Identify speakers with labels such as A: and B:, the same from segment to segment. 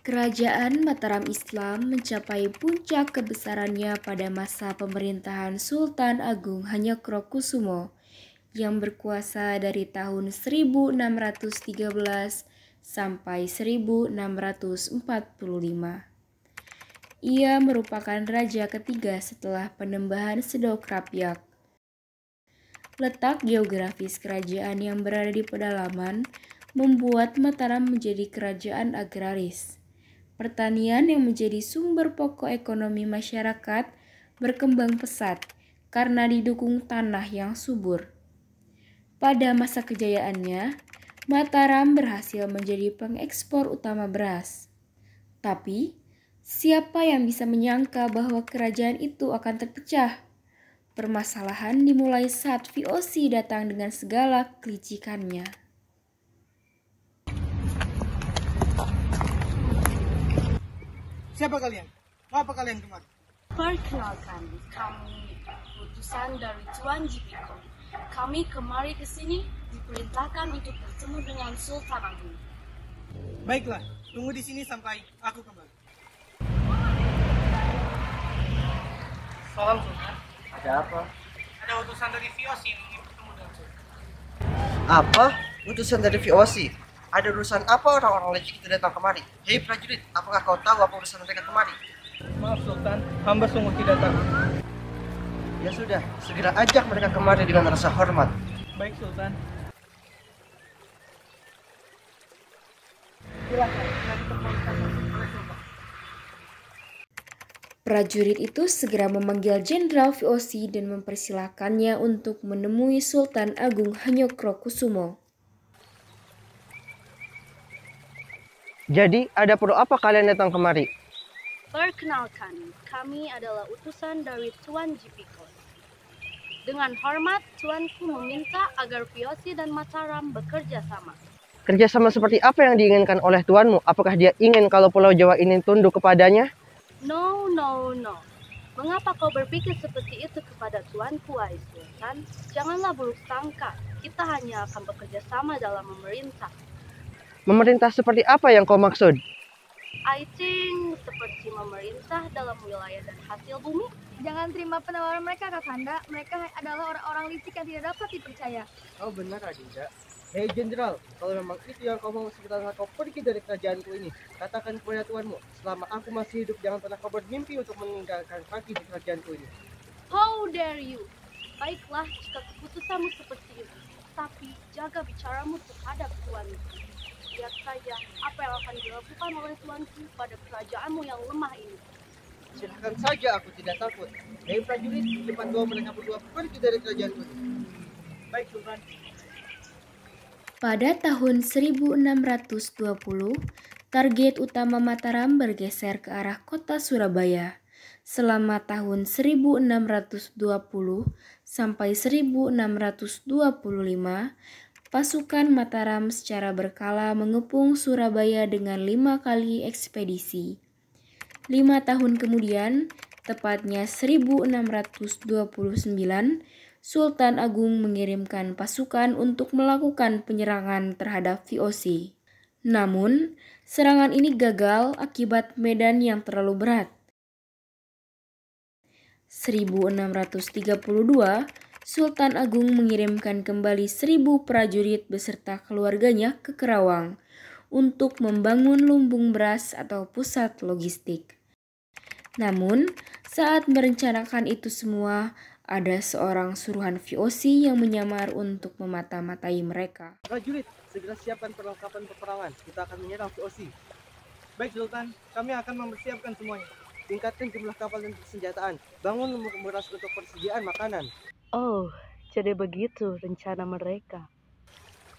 A: Kerajaan Mataram Islam mencapai puncak kebesarannya pada masa pemerintahan Sultan Agung Hanyokrokusumo yang berkuasa dari tahun 1613 sampai 1645. Ia merupakan raja ketiga setelah Penembahan Sedokrapyak. Letak geografis kerajaan yang berada di pedalaman membuat Mataram menjadi kerajaan agraris. Pertanian yang menjadi sumber pokok ekonomi masyarakat berkembang pesat karena didukung tanah yang subur. Pada masa kejayaannya, Mataram berhasil menjadi pengekspor utama beras. Tapi, siapa yang bisa menyangka bahwa kerajaan itu akan terpecah? Permasalahan dimulai saat VOC datang dengan segala kelicikannya.
B: Siapa kalian? Apa kalian kemari?
C: Perkenalkan, kami utusan dari Tuan Jipiko. Kami kemari ke sini diperintahkan untuk bertemu dengan Sultan Agung.
B: Baiklah, tunggu di sini sampai aku kembali. Salam Sultan.
D: Ada apa?
B: Ada utusan dari VOC yang ingin bertemu dengan Sultan.
D: Apa? Utusan dari VOC? Ada urusan apa orang-orang licik itu datang kemari? Hei prajurit, apakah kau tahu apa urusan mereka kemari?
B: Maaf Sultan, hamba sungguh tidak tahu.
D: Ya sudah, segera ajak mereka kemari dengan rasa hormat.
B: Baik Sultan.
A: Prajurit itu segera memanggil Jenderal VOC dan mempersilahkannya untuk menemui Sultan Agung Hanyokrokusumo.
D: Jadi, ada perlu apa kalian datang kemari?
C: Perkenalkan, kami adalah utusan dari Tuan Jipiko. Dengan hormat, Tuanku meminta agar VOC dan Mataram bekerja sama.
D: Kerjasama seperti apa yang diinginkan oleh tuanmu? Apakah dia ingin kalau Pulau Jawa ini tunduk kepadanya?
C: No. Mengapa kau berpikir seperti itu kepada Tuanku, wahai Sultan? Janganlah buruk sangka. Kita hanya akan bekerja sama dalam memerintah.
D: Memerintah seperti apa yang kau maksud?
C: I think seperti memerintah dalam wilayah dan hasil bumi.
E: Jangan terima penawaran mereka, Kakanda. Mereka adalah orang-orang licik yang tidak dapat dipercaya.
D: Oh benar, Adinda. Hei Jenderal, kalau memang itu yang kau mau sekitar kau pergi dari kerajaanku ini, katakan kepada tuanmu, selama aku masih hidup jangan pernah kau bermimpi untuk meninggalkan kaki di kerajaanku ini.
C: How dare you? Baiklah jika keputusanmu seperti itu, tapi jaga bicaramu terhadap tuanku. Lihat saja apa yang akan dilakukan oleh tuanku pada kerajaanmu yang lemah ini.
D: Silahkan saja, aku tidak takut. Hei prajurit, cepat bawa mereka berdua pergi dari kerajaanku ini.
B: Baik Sultan.
A: Pada tahun 1620, target utama Mataram bergeser ke arah kota Surabaya. Selama tahun 1620 sampai 1625, pasukan Mataram secara berkala mengepung Surabaya dengan 5 kali ekspedisi. 5 tahun kemudian, tepatnya 1629, Sultan Agung mengirimkan pasukan untuk melakukan penyerangan terhadap VOC. Namun, serangan ini gagal akibat medan yang terlalu berat. 1632, Sultan Agung mengirimkan kembali 1.000 prajurit beserta keluarganya ke Kerawang untuk membangun lumbung beras atau pusat logistik. Namun, saat merencanakan itu semua, ada seorang suruhan VOC yang menyamar untuk memata-matai mereka.
D: Prajurit, segera siapkan perlengkapan peperangan. Kita akan menyerang VOC.
B: Baik Sultan, kami akan mempersiapkan semuanya.
D: Tingkatkan jumlah kapal dan persenjataan. Bangun lumbung beras untuk persediaan makanan.
C: Oh, jadi begitu rencana mereka.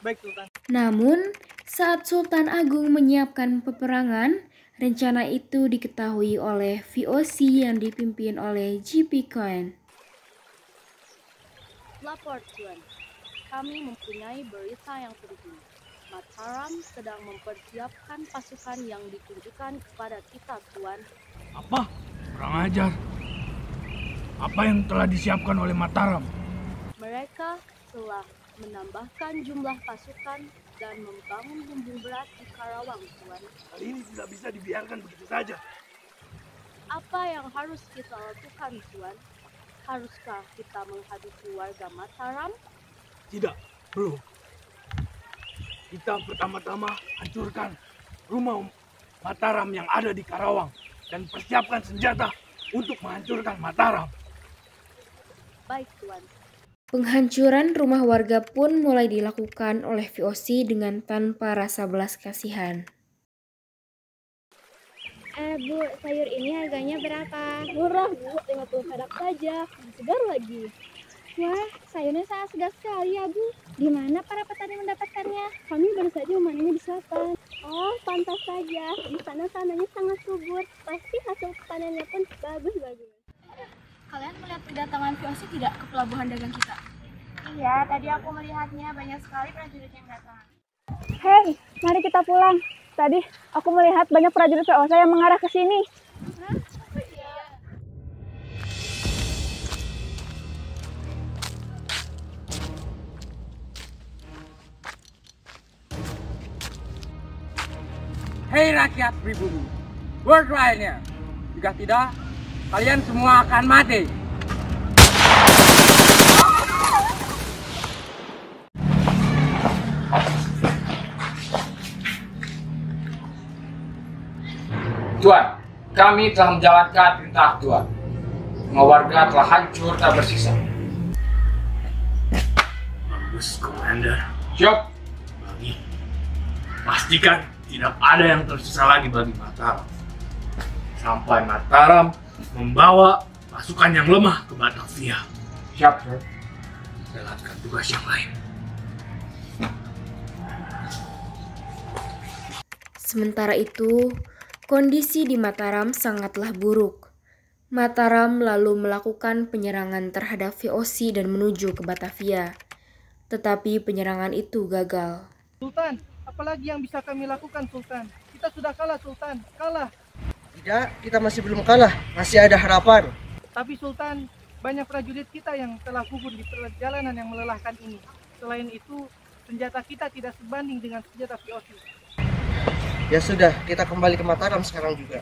B: Baik Sultan.
A: Namun, saat Sultan Agung menyiapkan peperangan, rencana itu diketahui oleh VOC yang dipimpin oleh GP Cohen.
C: Lapor Tuan, kami mempunyai berita yang penting. Mataram sedang mempersiapkan pasukan yang ditunjukkan kepada kita, Tuan.
F: Apa? Kurang ajar. Apa yang telah disiapkan oleh Mataram?
C: Mereka telah menambahkan jumlah pasukan, dan membangun lumbung beras di Karawang, Tuan.
F: Hal ini tidak bisa dibiarkan begitu saja.
C: Apa yang harus kita lakukan, Tuan? Haruskah kita menghabisi warga Mataram?
F: Tidak, belum. Kita pertama-tama hancurkan rumah Mataram yang ada di Karawang dan persiapkan senjata untuk menghancurkan Mataram.
C: Baik, Tuan.
A: Penghancuran rumah warga pun mulai dilakukan oleh VOC dengan tanpa rasa belas kasihan.
E: Bu, sayur ini harganya berapa?
C: Murah, Bu. 50 perak saja. Segar lagi.
E: Wah, sayurnya sangat segar sekali ya, Bu. Di mana para petani mendapatkannya?
C: Kami baru saja memanennya di selatan.
E: Oh, pantas saja. Di sana tanahnya sangat subur. Pasti hasil panennya pun bagus-bagus.
G: Kalian melihat kedatangan VOC tidak ke pelabuhan dagang kita?
E: Iya, tadi aku melihatnya banyak sekali prajurit yang datang.
G: Hei, mari kita pulang. Tadi aku melihat banyak prajurit VOC yang mengarah ke sini.
H: Hei rakyat pribumi, berdoanya. Jika tidak, kalian semua akan mati. Tuan, kami telah menjalankan perintah Tuan. Semua warga telah hancur tak bersisa.
F: Bagus, Komander.
H: Siap.
F: Bagi, pastikan tidak ada yang tersisa lagi bagi Mataram. Sampai Mataram membawa pasukan yang lemah ke Batavia.
H: Siap, Sir.
F: Jalankan tugas yang lain.
A: Sementara itu, kondisi di Mataram sangatlah buruk. Mataram lalu melakukan penyerangan terhadap VOC dan menuju ke Batavia. Tetapi penyerangan itu gagal.
B: Sultan, apalagi yang bisa kami lakukan, Sultan? Kita sudah kalah, Sultan. Kalah.
D: Tidak, kita masih belum kalah. Masih ada harapan.
B: Tapi Sultan, banyak prajurit kita yang telah gugur di perjalanan yang melelahkan ini. Selain itu, senjata kita tidak sebanding dengan senjata VOC.
D: Ya sudah, kita kembali ke Mataram sekarang juga.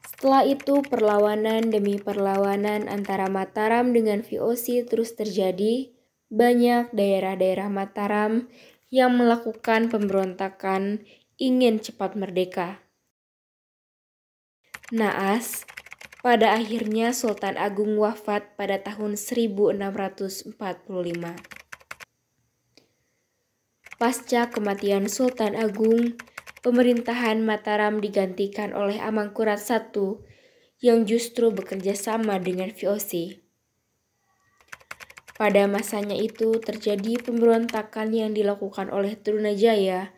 A: Setelah itu, perlawanan demi perlawanan antara Mataram dengan VOC terus terjadi. Banyak daerah-daerah Mataram yang melakukan pemberontakan ingin cepat merdeka. Naas, pada akhirnya Sultan Agung wafat pada tahun 1645. Pasca kematian Sultan Agung, pemerintahan Mataram digantikan oleh Amangkurat I yang justru bekerja sama dengan VOC. Pada masanya itu terjadi pemberontakan yang dilakukan oleh Trunajaya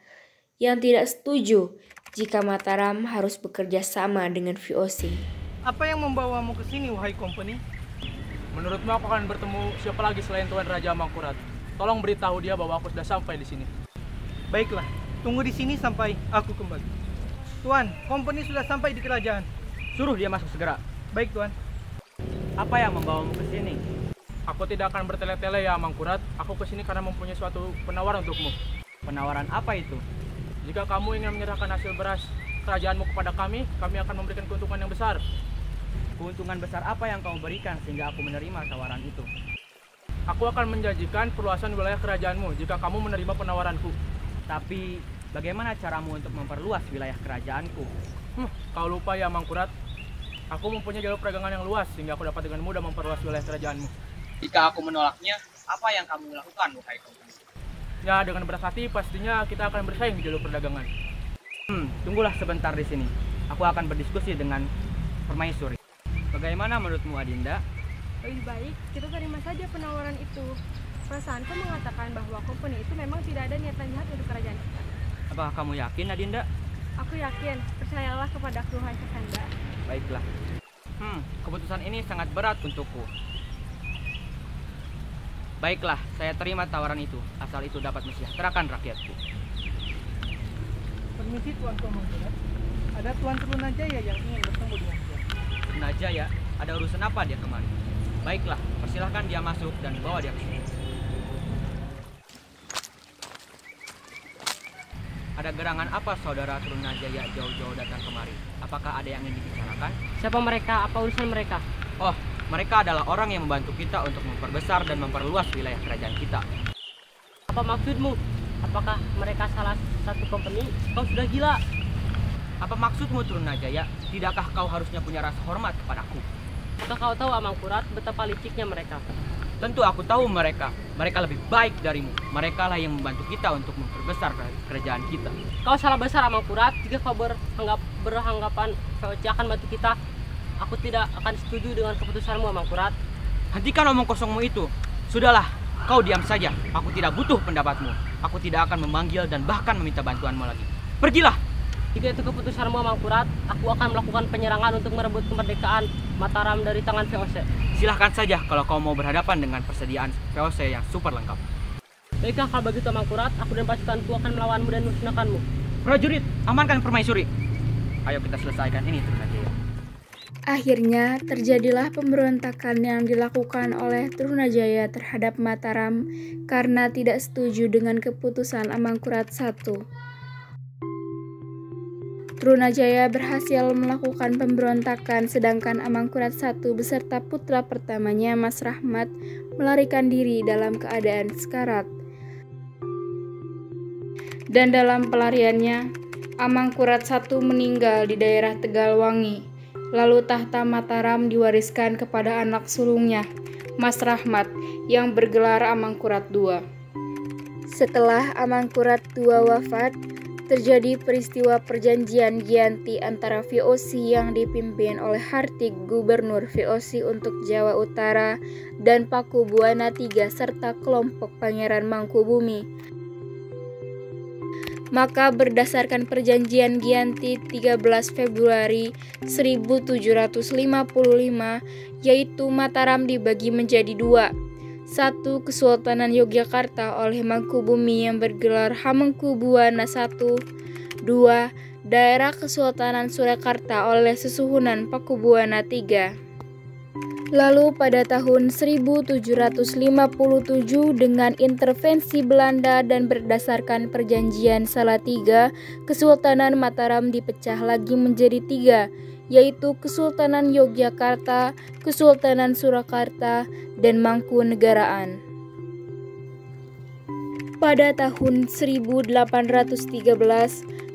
A: yang tidak setuju jika Mataram harus bekerja sama dengan VOC.
B: Apa yang membawamu ke sini, wahai company?
H: Menurutmu aku akan bertemu siapa lagi selain Tuan Raja Amangkurat? Tolong beritahu dia bahwa aku sudah sampai di sini.
B: Baiklah, tunggu di sini sampai aku kembali. Tuan, company sudah sampai di kerajaan.
H: Suruh dia masuk segera.
B: Baik, Tuan.
H: Apa yang membawamu ke sini? Aku tidak akan bertele-tele ya Amangkurat. Aku ke sini karena mempunyai suatu penawaran untukmu. Penawaran apa itu? Jika kamu ingin menyerahkan hasil beras kerajaanmu kepada kami akan memberikan keuntungan yang besar. Keuntungan besar apa yang kamu berikan sehingga aku menerima tawaran itu? Aku akan menjanjikan perluasan wilayah kerajaanmu jika kamu menerima penawaranku. Tapi bagaimana caramu untuk memperluas wilayah kerajaanku? Kau lupa ya Amangkurat. Aku mempunyai jalur perdagangan yang luas sehingga aku dapat dengan mudah memperluas wilayah kerajaanmu.
I: Jika aku menolaknya, apa yang kamu lakukan, wahai company?
H: Ya, dengan berat hati pastinya kita akan bersaing di jalur perdagangan. Tunggulah sebentar di sini. Aku akan berdiskusi dengan permaisuri. Bagaimana menurutmu, Adinda?
G: Lebih baik kita terima saja penawaran itu. Perasaanku mengatakan bahwa company itu memang tidak ada niatan jahat untuk kerajaan kita.
H: Apakah kamu yakin, Adinda?
G: Aku yakin, percayalah kepadaku, hai Kakanda.
H: Baiklah. Keputusan ini sangat berat untukku. Baiklah, saya terima tawaran itu, asal itu dapat mensejahterakan rakyatku.
B: Permisi, Tuan Amangkurat. Ada Tuan Trunajaya yang ingin bertemu dengan Tuan.
H: Trunajaya, ada urusan apa dia kemari? Baiklah, persilahkan dia masuk dan bawa dia ke sini. Ada gerangan apa saudara Trunajaya jauh-jauh datang kemari? Apakah ada yang ingin dibicarakan?
J: Siapa mereka? Apa urusan mereka?
H: Oh, mereka adalah orang yang membantu kita untuk memperbesar dan memperluas wilayah kerajaan kita.
J: Apa maksudmu? Apakah mereka salah satu company? Kau sudah gila.
H: Apa maksudmu Trunajaya? Tidakkah kau harusnya punya rasa hormat kepadaku?
J: Apakah kau tahu Amangkurat betapa liciknya mereka?
H: Tentu aku tahu mereka. Mereka lebih baik darimu. Mereka lah yang membantu kita untuk memperbesar kerajaan kita.
J: Kau salah besar Amangkurat jika kau beranggapan VOC akan bantu kita. Aku tidak akan setuju dengan keputusanmu Amangkurat.
H: Hentikan omong kosongmu itu. Sudahlah, kau diam saja. Aku tidak butuh pendapatmu. Aku tidak akan memanggil dan bahkan meminta bantuanmu lagi. Pergilah!
J: Jika itu keputusanmu Amangkurat, aku akan melakukan penyerangan untuk merebut kemerdekaan Mataram dari tangan VOC.
H: Silahkan saja kalau kau mau berhadapan dengan persediaan VOC yang super lengkap.
J: Baiklah kalau begitu Amangkurat, aku dan pasukanku akan melawanmu dan musnahkanmu.
H: Prajurit, amankan permaisuri. Ayo kita selesaikan ini Trunajaya.
A: Akhirnya terjadilah pemberontakan yang dilakukan oleh Trunajaya terhadap Mataram karena tidak setuju dengan keputusan Amangkurat I. Trunajaya berhasil melakukan pemberontakan sedangkan Amangkurat I beserta putra pertamanya Mas Rahmat melarikan diri dalam keadaan sekarat. Dan dalam pelariannya, Amangkurat I meninggal di daerah Tegalwangi. Lalu tahta Mataram diwariskan kepada anak sulungnya, Mas Rahmat, yang bergelar Amangkurat II. Setelah Amangkurat II wafat, terjadi peristiwa perjanjian Giyanti antara VOC yang dipimpin oleh Hartik, Gubernur VOC untuk Jawa Utara, dan Pakubuwana III serta kelompok Pangeran Mangkubumi. Maka berdasarkan perjanjian Giyanti 13 Februari 1755, yaitu Mataram dibagi menjadi dua. Satu, Kesultanan Yogyakarta oleh Mangkubumi yang bergelar Hamengkubuwana I. Dua, daerah Kesultanan Surakarta oleh Susuhunan Pakubuwana III. Lalu pada tahun 1757 dengan intervensi Belanda dan berdasarkan perjanjian Salatiga, Kesultanan Mataram dipecah lagi menjadi tiga, yaitu Kesultanan Yogyakarta, Kesultanan Surakarta, dan Mangkunegaraan. Pada tahun 1813,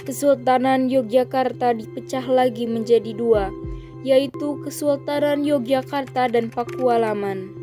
A: Kesultanan Yogyakarta dipecah lagi menjadi dua, yaitu Kesultanan Yogyakarta dan Pakualaman.